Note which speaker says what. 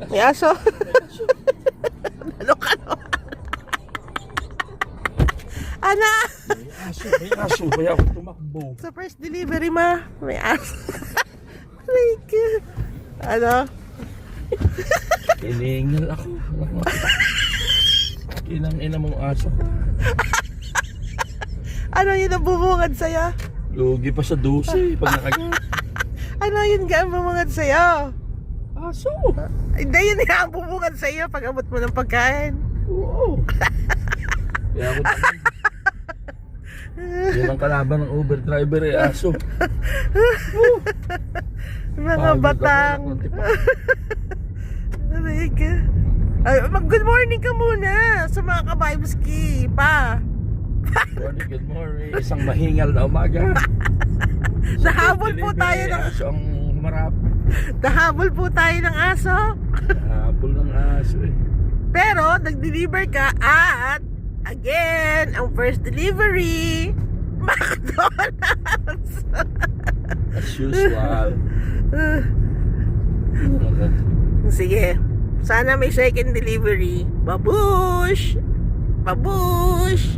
Speaker 1: May aso. Ano ka no? Ana!
Speaker 2: May aso. Kaya ako tumakbo.
Speaker 1: Sa first delivery ma, may aso. Like, ano?
Speaker 2: Iningal ako. Inang-ina mong aso.
Speaker 1: Ano yun ang bubungad sa'yo?
Speaker 2: Lugi pa sa 12 pag nakagat.
Speaker 1: Ano yun nga ang bubungad sa'yo?
Speaker 2: Aso.
Speaker 1: Hindi yun nga ang bubungad sa'yo pag abot mo ng pagkain.
Speaker 2: Oo. Kaya ako naman. Yan ang kalaban ng Uber driver eh, aso.
Speaker 1: Mga batang. Good morning ka muna sa mga ka-Bibeski pa.
Speaker 2: Good morning. Isang mahingal na umaga.
Speaker 1: Nahabol po tayo ng
Speaker 2: aso ang humarap.
Speaker 1: Nahabol po tayo ng aso.
Speaker 2: Nahabol ng aso eh.
Speaker 1: Pero nag-deliver ka at again, ang first delivery, McDonald's.
Speaker 2: As usual.
Speaker 1: Sige, sana may second delivery. Babush! Babush!